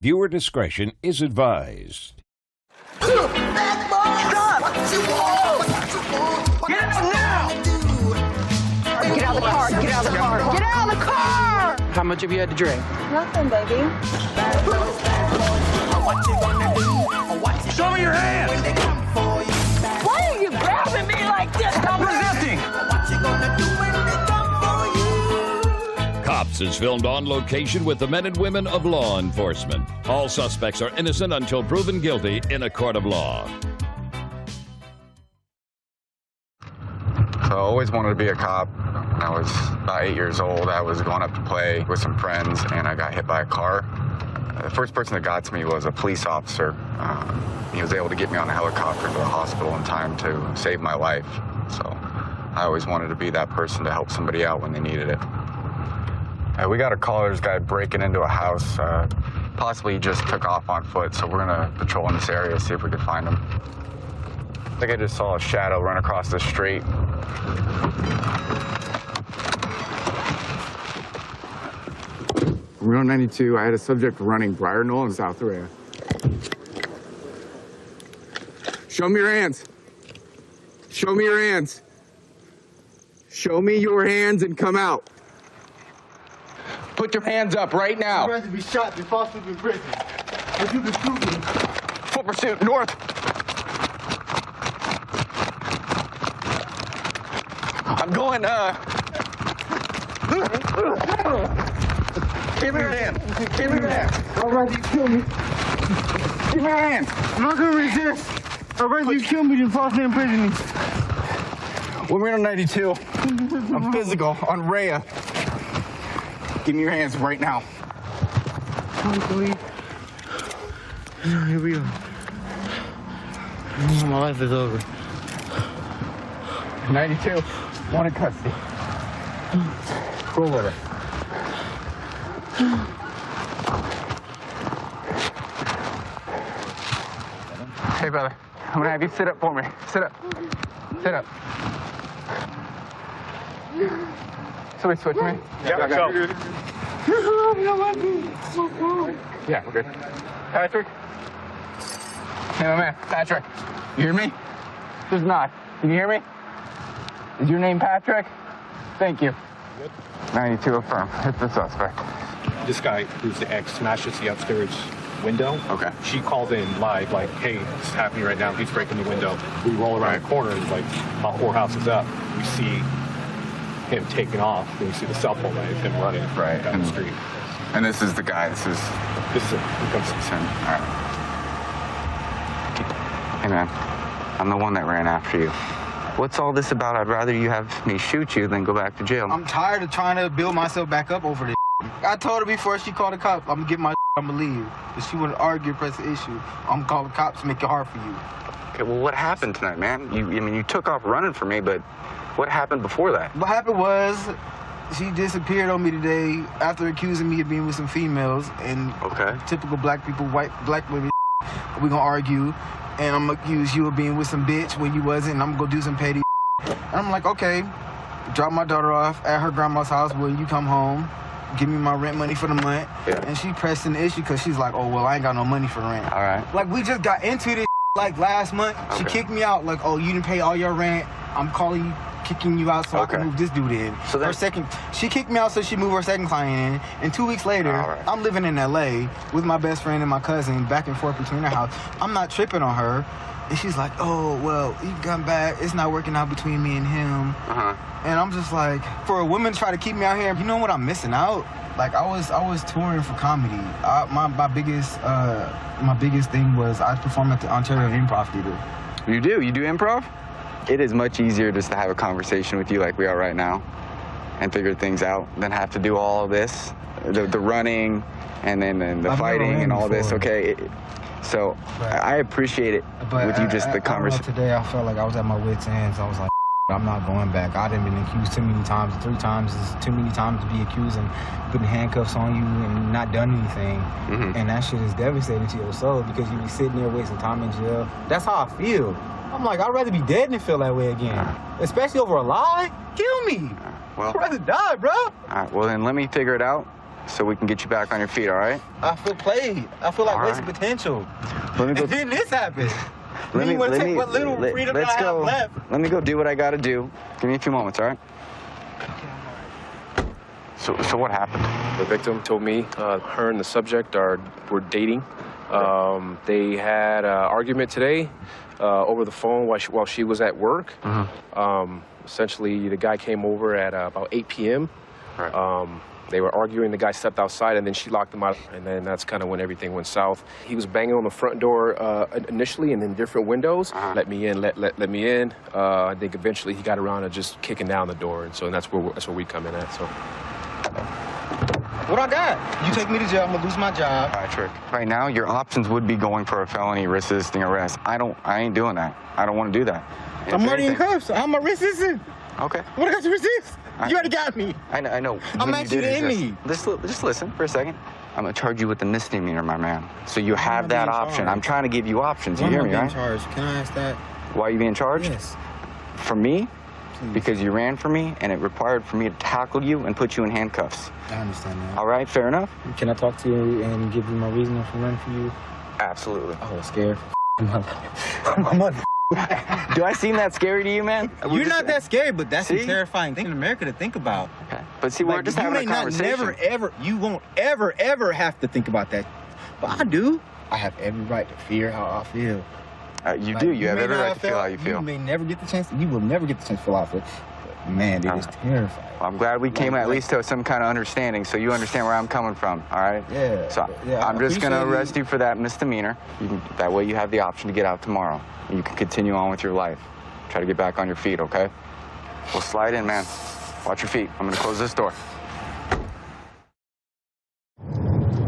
Viewer discretion is advised. Stop! Get out now! Get out of the car! Get out of the car! Get out of the car! How much have you had to drink? Nothing, baby. Show me your hands! Why are you grabbing me like this? Stop resisting! Cops is filmed on location with the men and women of law enforcement. All suspects are innocent until proven guilty in a court of law. So I always wanted to be a cop. When I was about 8 years old, I was going up to play with some friends, and I got hit by a car. The first person that got to me was a police officer. He was able to get me on a helicopter to the hospital in time to save my life. So I always wanted to be that person to help somebody out when they needed it. We got a call. There's a guy breaking into a house. Possibly he just took off on foot, so we're going to patrol in this area, see if we can find him. I think I just saw a shadow run across the street. Route 92, I had a subject running Briar Knoll in South Araya. Show me your hands. Show me your hands. Show me your hands and come out. Put your hands up right now. I'd rather be shot than fall asleep in prison. If you can prove me. Foot pursuit, north. I'm going, Give me your hand. Give me your hand. I'd rather you kill me. Give me your hand. I'm not gonna resist. I'd rather you kill me than fall asleep in prison. We're on 92. I'm physical on Rhea. Give me your hands right now. Here we go. My life is over. 92. One in custody. Go with it. Hey, brother. I'm gonna have you sit up for me. Sit up. Sit up. Somebody switch me? Yeah, go. Yeah, we're good. Patrick? Hey, my man. Patrick. You hear me? There's not. Can you hear me? Is your name Patrick? Thank you. Good. 92 affirm. Hit the suspect. This guy, who's the ex, smashes the upstairs window. Okay. She calls in live, like, hey, this is happening right now. He's breaking the window. We roll around the corner, and like, my whorehouse is up. We see him taking off, and we see the cell phone light of him running down the street. And this is the guy. This is it. He comes to him. All right. Hey, man. I'm the one that ran after you. What's all this about? I'd rather you have me shoot you than go back to jail. I'm tired of trying to build myself back up over this. I told her before she called the cops, I'm gonna get my I'm gonna leave. If she wouldn't argue, press the issue, I'm gonna call the cops to make it hard for you. Okay, well, what happened tonight, man? You took off running for me, but what happened before that? What happened was, she disappeared on me today after accusing me of being with some females and typical black people, black women. We gonna argue, and I'm gonna accuse you of being with some bitch when you wasn't, and I'm gonna go do some petty. And I'm like, okay, drop my daughter off at her grandma's house. Will you come home? Give me my rent money for the month. Yeah. And she pressing the issue because she's like, oh, well, I ain't got no money for rent. All right. Like, we just got into this like last month. She kicked me out like, oh, you didn't pay all your rent. I'm calling you, kicking you out so I can move this dude in. So she kicked me out so she moved her second client in. And 2 weeks later, I'm living in LA with my best friend and my cousin back and forth between our house. I'm not tripping on her. And she's like, oh, well, you come back. It's not working out between me and him. And I'm just like, for a woman to try to keep me out here, you know what I'm missing out? Like, I was touring for comedy. My biggest thing was I performed at the Ontario Improv Theater. You do? You do improv? It is much easier just to have a conversation with you like we are right now and figure things out than have to do all of this, the running and then the fighting and all this, okay? So I appreciate it with you, just the conversation. Today I felt like I was at my wit's end, so I was like, I'm not going back. I done been accused too many times. 3 times is too many times to be accused and putting handcuffs on you and not done anything. And that shit is devastating to your soul because you be sitting there wasting time in jail. That's how I feel. I'm like, I'd rather be dead than feel that way again. Especially over a lie. Kill me. Well, I'd rather die, bro. All right, well, then let me figure it out. so we can get you back on your feet, all right? I feel played. I feel like All wasted right. potential. Let me go. And then this happened. Let me, you want to let take me, what little freedom let's that I have go. left. Let me go do what I gotta do. Give me a few moments, all right? So what happened? The victim told me her and the subject were dating. They had an argument today over the phone while she was at work. Essentially, the guy came over at about 8 p.m. Right. They were arguing. The guy stepped outside, and then she locked him out. And then that's kind of when everything went south. He was banging on the front door initially, and then different windows. Let me in, let me in. I think eventually he got around to just kicking down the door, and so that's where we come in at. So. What I got? You take me to jail, I'm gonna lose my job. All right, Trick. Right now, your options would be going for a felony resisting arrest. I ain't doing that. I don't want to do that. And I'm if already in anything- cuffs. I'm a resistant. Okay. What I got to resist? You already got me. I know. I'm When actually you did in resist- me. Just listen for a second. I'm gonna charge you with a misdemeanor, my man. So you have not that being option. charged. I'm trying to give you options. You Why hear am I me, being right? charged? Can I ask that? Why are you being charged? Yes. For me? Please. Because you ran for me, and it required for me to tackle you and put you in handcuffs. I understand that. All right, fair enough? Can I talk to you and give you my reasoning for running for you? Absolutely. I was scared. My mother. Do I seem that scary to you, man? You're not that scary, but that's See? a terrifying thing in America to think about. Okay. But see, we're Like, just you having may a not conversation. you won't ever have to think about that. But I do. I have every right to fear how I feel. You Like, do. You have may every not right to feel how you feel. You may never get the chance. You will never get the chance to feel how I feel. But man, it is terrifying. Well, I'm glad we came Like- at least to some kind of understanding, so you understand where I'm coming from, all right? Yeah. So Yeah, I I'm just going to appreciate arrest you for that misdemeanor. That way you have the option to get out tomorrow. And you can continue on with your life. Try to get back on your feet, okay? We'll slide in, man. Watch your feet. I'm going to close this door.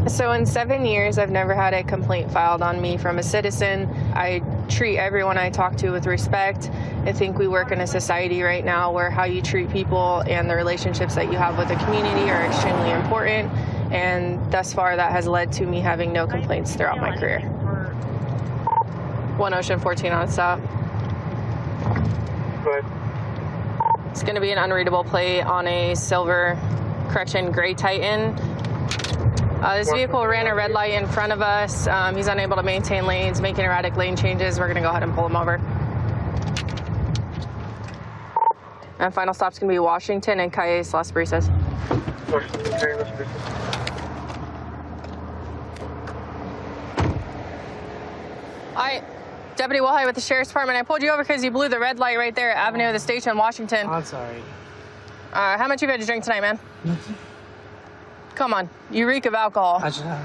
So in 7 years, I've never had a complaint filed on me from a citizen. I treat everyone I talk to with respect. I think we work in a society right now where how you treat people and the relationships that you have with the community are extremely important. And thus far, that has led to me having no complaints throughout my career. 1 Ocean 14 on stop. Good. It's going to be an unreadable plate on a silver, gray Titan. This vehicle ran a red light in front of us. He's unable to maintain lanes, making erratic lane changes. We're going to go ahead and pull him over. And final stop's going to be Washington and Calles Las Brisas. Hi, Deputy Wilhite with the Sheriff's Department. I pulled you over because you blew the red light right there at Avenue of the Station, Washington. I'm sorry. How much you had to drink tonight, man? Nothing. Come on, you reek of alcohol. I just have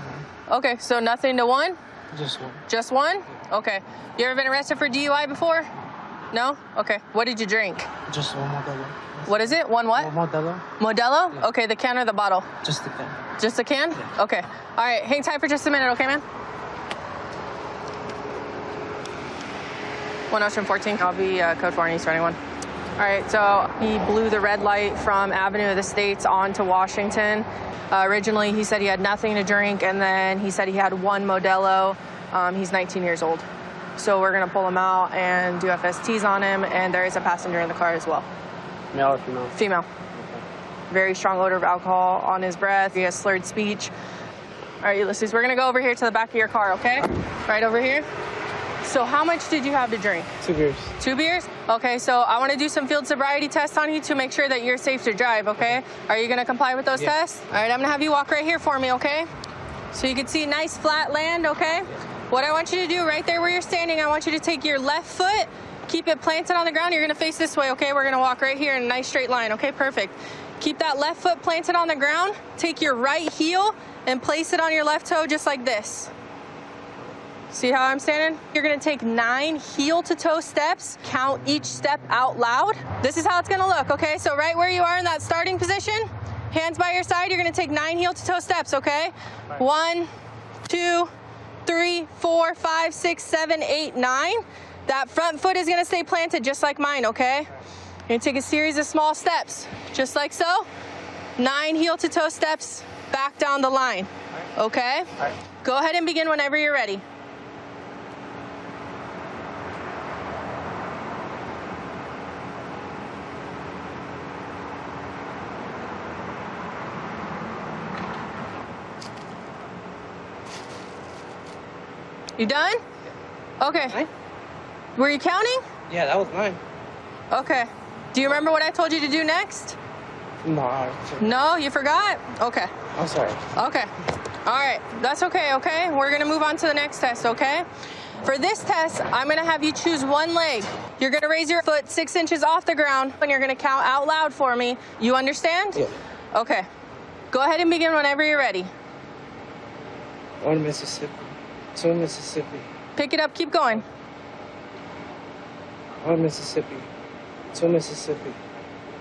one. Okay, so nothing to one? Just one. Just one? Okay. You ever been arrested for DUI before? No? Okay. What did you drink? Just one Modelo. What is it? One what? One Modelo. Modelo? Yeah. Okay, the can or the bottle? Just the can. Just the can? Yeah. Okay. All right, hang tight for just a minute, okay, man? 1 Ocean 14, I'll be code 4 on East running 1. All right, so he blew the red light from Avenue of the States onto Washington. Originally, he said he had nothing to drink, and then he said he had one Modelo. He's 19 years old. So we're gonna pull him out and do FSTs on him, and there is a passenger in the car as well. Male or female? Female. Very strong odor of alcohol on his breath. He has slurred speech. All right, Ulysses, we're gonna go over here to the back of your car, okay? Right over here. So how much did you have to drink? 2 beers. 2 beers? Okay, so I want to do some field sobriety tests on you to make sure that you're safe to drive, okay? Are you going to comply with those tests? All right, I'm going to have you walk right here for me, okay? So you can see nice flat land, okay? What I want you to do right there where you're standing, I want you to take your left foot, keep it planted on the ground. You're going to face this way, okay? We're going to walk right here in a nice straight line, okay? Perfect. Keep that left foot planted on the ground. Take your right heel and place it on your left toe just like this. See how I'm standing? You're gonna take 9 heel-to-toe steps, count each step out loud. This is how it's gonna look, okay? So right where you are in that starting position, hands by your side, you're gonna take 9 heel-to-toe steps, okay? 1, 2, 3, 4, 5, 6, 7, 8, 9. That front foot is gonna stay planted just like mine, okay? You're gonna take a series of small steps, just like so. 9 heel-to-toe steps back down the line, okay? Go ahead and begin whenever you're ready. You done? Okay. Mine? Were you counting? Yeah, that was mine. Okay. Do you remember what I told you to do next? No. No, you forgot? Okay. I'm sorry. Okay. All right. That's okay, okay? We're going to move on to the next test, okay? For this test, I'm going to have you choose one leg. You're going to raise your foot 6 inches off the ground, and you're going to count out loud for me. You understand? Yeah. Okay. Go ahead and begin whenever you're ready. 1 Mississippi. 2 Mississippi. Pick it up. Keep going. 1 Mississippi. 2 Mississippi.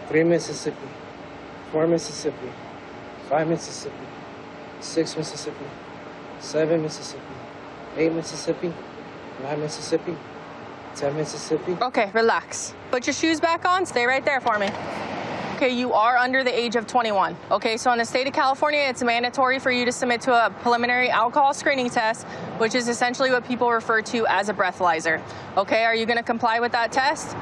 3 Mississippi. 4 Mississippi. 5 Mississippi. 6 Mississippi. 7 Mississippi. 8 Mississippi. 9 Mississippi. 10 Mississippi. Okay, relax. Put your shoes back on. Stay right there for me. Okay, you are under the age of 21. Okay, so in the state of California, it's mandatory for you to submit to a preliminary alcohol screening test, which is essentially what people refer to as a breathalyzer. Okay, are you going to comply with that test?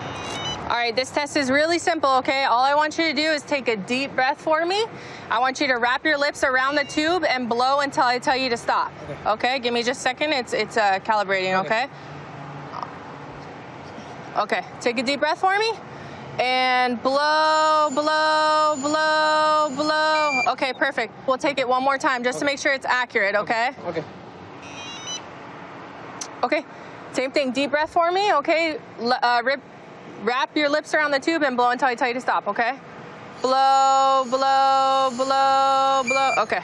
All right, this test is really simple, okay? All I want you to do is take a deep breath for me. I want you to wrap your lips around the tube and blow until I tell you to stop. Okay, give me just a second. It's calibrating, okay? Okay, take a deep breath for me. And blow, blow, blow, blow. Okay, perfect. We'll take it one more time just to make sure it's accurate, okay? Okay. Okay, same thing. Deep breath for me, okay? Wrap your lips around the tube and blow until I tell you to stop, okay? Blow, blow, blow, blow. Okay.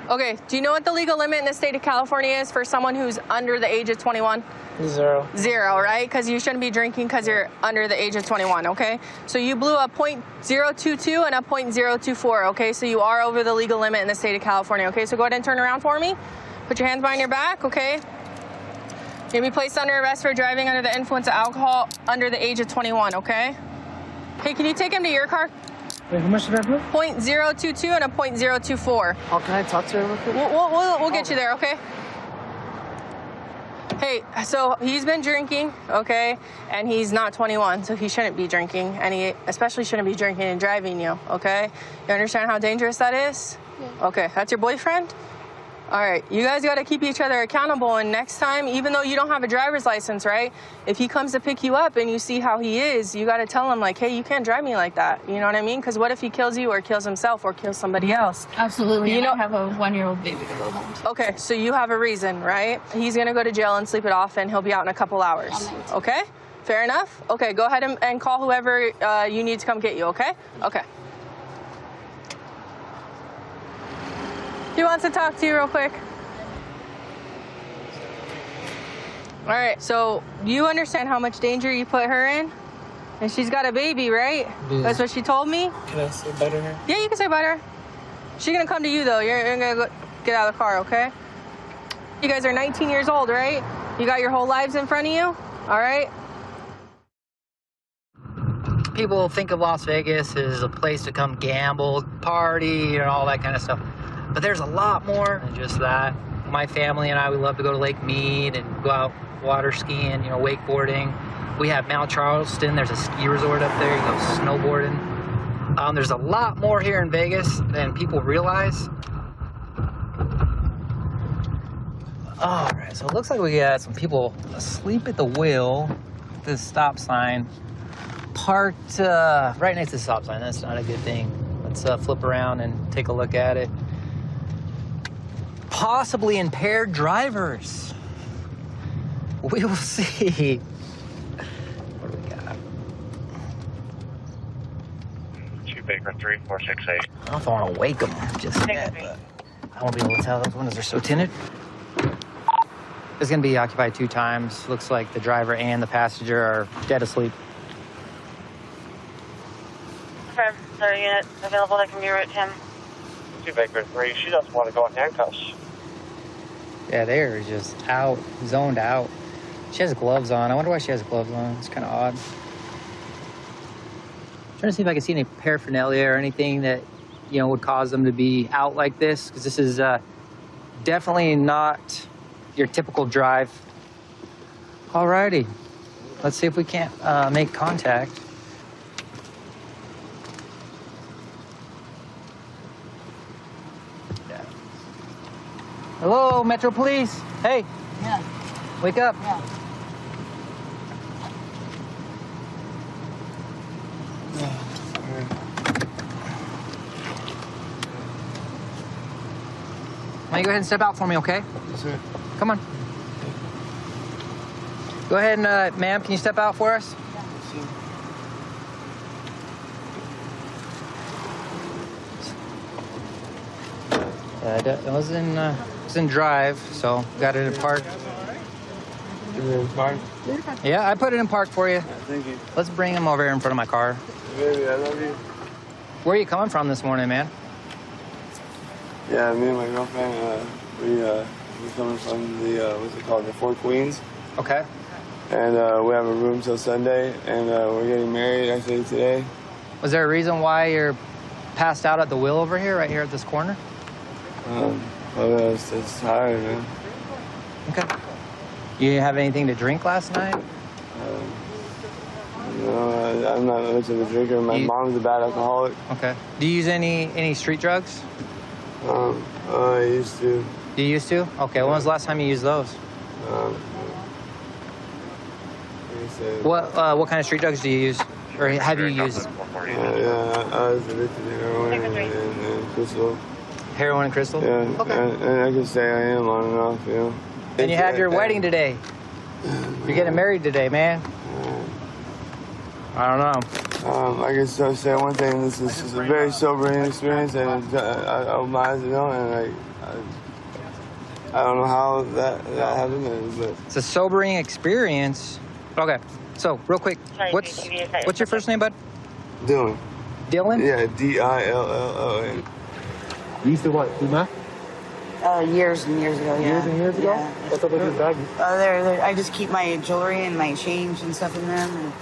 Okay, do you know what the legal limit in the state of California is for someone who's under the age of 21? 0. 0, right? Because you shouldn't be drinking because you're under the age of 21, okay? So you blew a .022 and a .024, okay? So you are over the legal limit in the state of California, okay? So go ahead and turn around for me. Put your hands behind your back, okay? You're gonna be placed under arrest for driving under the influence of alcohol under the age of 21, okay? Hey, can you take him to your car? Wait, how much did I blow? .022 and a .024. Oh, can I talk to her real quick? We'll get you there, okay? Hey, so he's been drinking, okay? And he's not 21, so he shouldn't be drinking. And he especially shouldn't be drinking and driving you, okay? You understand how dangerous that is? Yeah. Okay, that's your boyfriend? All right, you guys got to keep each other accountable. And next time, even though you don't have a driver's license, right? If he comes to pick you up and you see how he is, you got to tell him like, hey, you can't drive me like that. You know what I mean? Because what if he kills you or kills himself or kills somebody else? Absolutely. You know, I have a 1-year-old baby to go home to. Okay, so you have a reason, right? He's going to go to jail and sleep it off, and he'll be out in a couple hours. Okay? Fair enough? Okay, go ahead and call whoever you need to come get you, okay? Okay. He wants to talk to you real quick. All right, so you understand how much danger you put her in? And she's got a baby, right? Yeah. That's what she told me? Can I say bye to her? Yeah, you can say bye to her. She's gonna come to you though. You're gonna go get out of the car, okay? You guys are 19 years old, right? You got your whole lives in front of you, all right? People think of Las Vegas as a place to come gamble, party, and all that kind of stuff. But there's a lot more than just that. My family and I, we love to go to Lake Mead and go out water skiing, you know, wakeboarding. We have Mount Charleston. There's a ski resort up there. You go snowboarding. There's a lot more here in Vegas than people realize. All right, so it looks like we got some people asleep at the wheel. This stop sign parked right next to the stop sign. That's not a good thing. Let's flip around and take a look at it. Possibly impaired drivers. We will see. What do we got? 2 Baker 3468. I don't know if I want to wake them just yet, but I won't be able to tell. Those windows are so tinted. It's going to be occupied 2 times. Looks like the driver and the passenger are dead asleep. Confirm. 30 units available that can be route 10. 2 Baker 3. She doesn't want to go in handcuffs. Yeah, they're just out, zoned out. She has gloves on. I wonder why she has gloves on. It's kind of odd. Trying to see if I can see any paraphernalia or anything that, you know, would cause them to be out like this, because this is definitely not your typical drive. Alrighty, let's see if we can't make contact. Hello, Metro Police. Hey. Yeah. Wake up. Yeah. Why don't you go ahead and step out for me, okay? Yes, sir. Come on. Go ahead and, ma'am, can you step out for us? It was in drive, so got it in park. Yeah, I put it in park for you. Thank you. Let's bring him over here in front of my car. Baby, I love you. Where are you coming from this morning, man? Yeah, me and my girlfriend, we're coming from the, what's it called, the Four Queens. Okay. And we have a room till Sunday, and we're getting married actually today. Was there a reason why you're passed out at the wheel over here, right here at this corner? It's tired, man. Okay. You didn't have anything to drink last night? No, I'm not much of a drinker. My mom's a bad alcoholic. Okay. Do you use any street drugs? I used to. You used to? Okay. When was the last time you used those? What kind of street drugs do you use, or have you used? Yeah, I was addicted to heroin and crystal. Heroin and crystal? Yeah, okay. and I can say I am long enough, you know. And you have your wedding today. You're getting married today, man. I don't know. I can say one thing. This is a very sobering experience, and I opened my eyes, you know, and I don't know how that happened, but it's a sobering experience. Okay, so real quick, what's your first name, bud? Dylan. Dylan? Yeah, Dillon. You used to what? Do math? Years and years ago, yeah. Years and years ago? Yeah. What's up with your bag? I just keep my jewelry and my change and stuff in them. And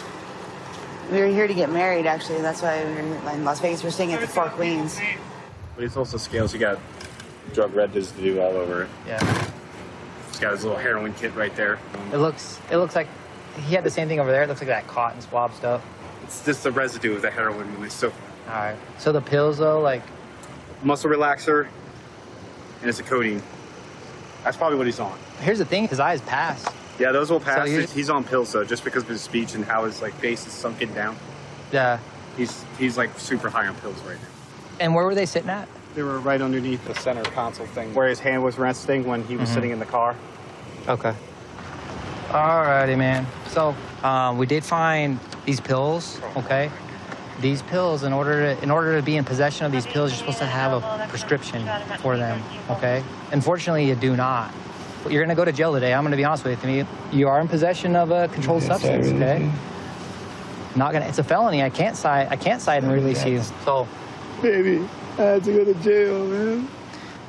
we were here to get married, actually. That's why we were in Las Vegas. We're staying at the Four Queens. But it's also scales. You got drug residue all over it. Yeah. He's got his little heroin kit right there. It looks like he had the same thing over there. It looks like that cotton swab stuff. It's just the residue of the heroin. So. All right. So the pills, though, like. Muscle relaxer, and it's a codeine. That's probably what he's on. Here's the thing, his eyes passed. Yeah, those will pass. So he's on pills though, just because of his speech and how his face is sunken down. Yeah. He's like super high on pills right now. And where were they sitting at? They were right underneath the center console thing, where his hand was resting when he was sitting in the car. Okay. Alrighty, man. So we did find these pills. Okay. These pills, in order to be in possession of these pills, you're supposed to have a prescription for them, okay? Unfortunately, you do not. But you're gonna go to jail today. I'm gonna be honest with you. You are in possession of a controlled substance, okay? It's a felony. I can't cite and release you. So, baby, I had to go to jail, man.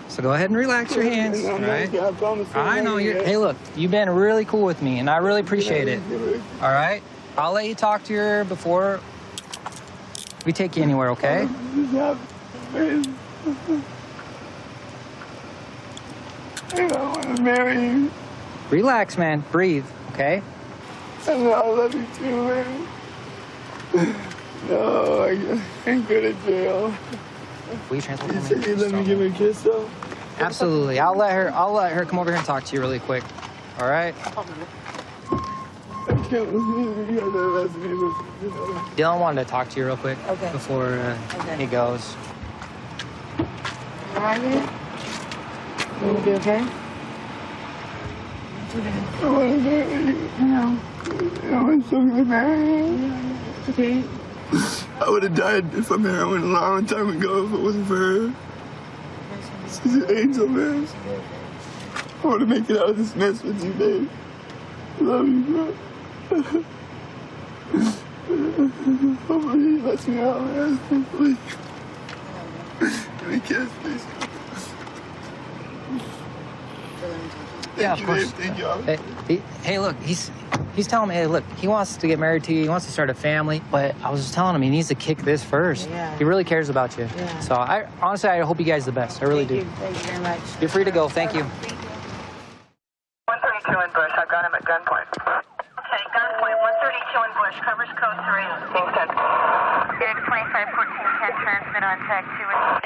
So go ahead and relax your hands, all right? I promise you. I know you're. Hey, look, you've been really cool with me, and I really appreciate it. All right, I'll let you talk to her before we take you anywhere, okay? I want to marry you. Relax, man. Breathe, okay? I know I love you too, man. No, I ain't go to jail. Will you transport You said you let me give her a kiss, though? Absolutely. I'll let her come over here and talk to you really quick. All right? Dylan wanted to talk to you real quick before he goes. How are you? You gonna be okay? I want to marry you. No. I want so to marry you. Okay. I would have died from heroin a long time ago if it wasn't for her. She's an angel, man. I want to make it out of this mess with you, babe. I love you, bro. Hopefully he lets me out, man. Hopefully. Give me a kiss, please. Yeah, of course. Thank you. Hey, look, he's telling me, hey, look, he wants to get married to you. He wants to start a family. But I was just telling him he needs to kick this first. Yeah. He really cares about you. Yeah. So honestly, I hope you guys the best. I really do. Thank you very much. You're free to go. Thank you. 132 in Bush. I've got him at gunpoint. Okay, gunpoint. 132 in Bush. Covers code 3. Being sent. 2514 can transmit on tag 2.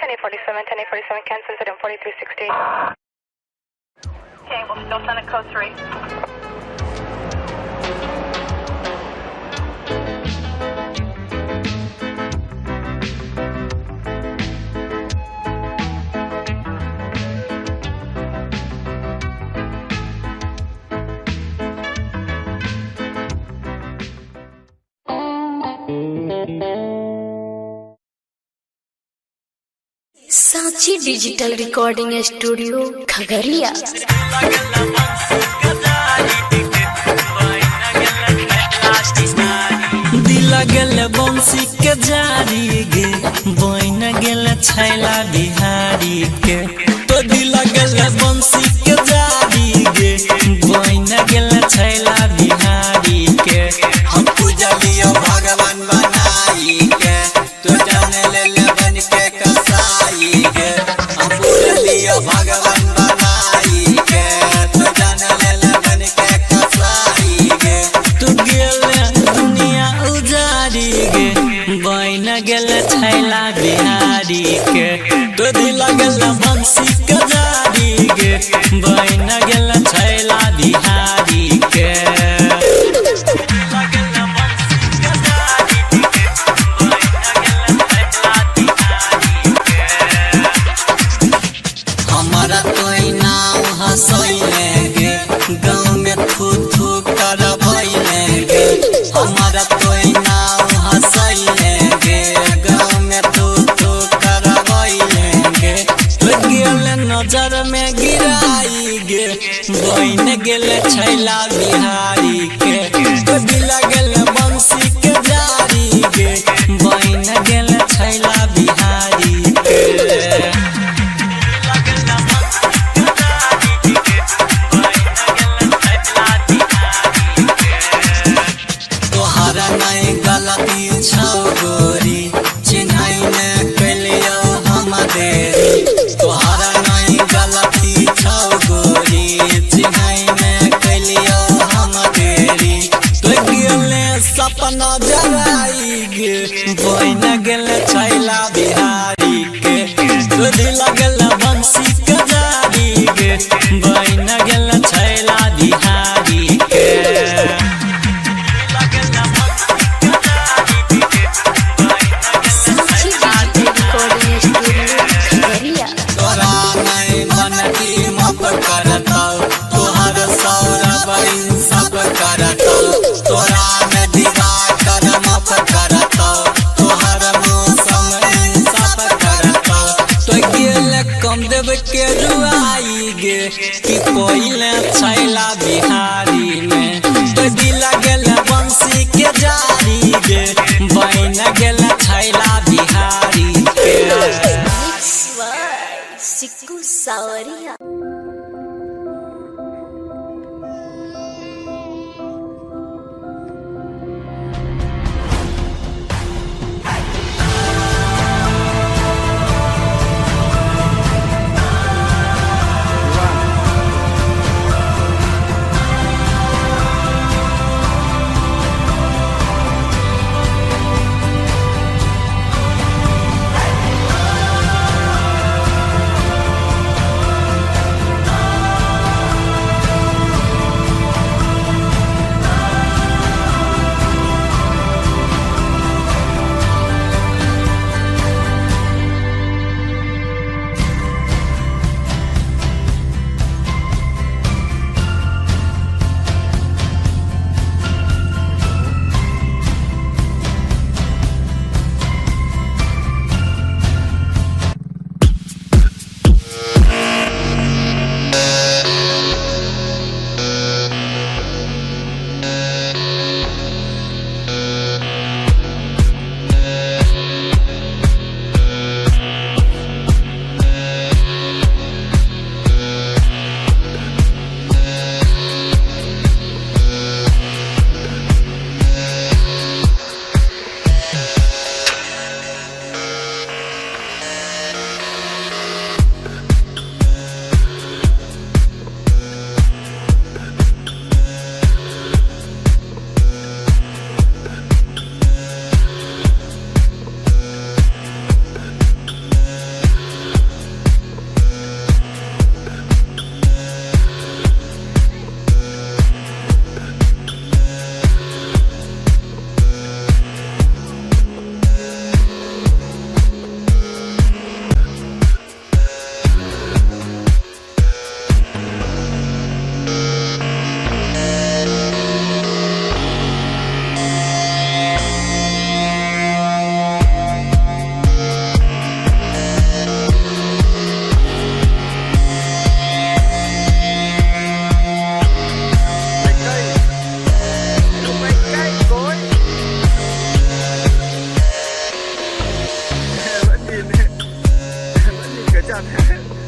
1047, 1047 can send it on 4360. Okay, we'll still send it code 3. Sanchi digital recording studio Khagaria. दिला गेल बंसी के जारी गे बन गेल छैला बिहारी के तो दिला गेल बंसी के जारी गे बन गेल छैला बिहारी के हम पूजा लियो भगवान बनाई के तो जाने ले बन के कसाई के हम पूजा लियो भगवान बनाई के तो जाने ले बन के कसाई के तू गेल दुनिया उजारी गे बन गेल छैला बिहारी के तो दिला गेल बंसी के जारी गे बन गेल छैला बिहारी के हमारा कोई नाम हंसैले गे गाँव में थू थू करबैले गे हमारा कोई नाम हंसैले गे गाँव में थू थू करबैले गे गेल नजर में गिराई गे बन गेल छैला बिहारी के तो दिला गेल बंसी के जारी गे बन गेल छैला बिहारी के तोहरा नहीं गलती छौ गोरी चिन्हई में कैलियो हम देरी तोहरा नहीं गलती छौ गोरी चिन्हई में कैलियो हम देरी तो गेले सपना जराई गे बन गेल छैला बिहारी के तो दिला गेल बंसी के जारी गे बन गेल छैला बिहारी के तोरा नहीं मन की मप करता तोहर सौरभ सब करता तोरा में दीवा कर मप करता तोहर मौसम सब करता तो गेल कम देव के रुआई गे कि पहिले छैला बिहारी में तो दिला गेल बंसी के जारी गे बन गेल छैला बिहारी के सिक्कू सावरिया। जान है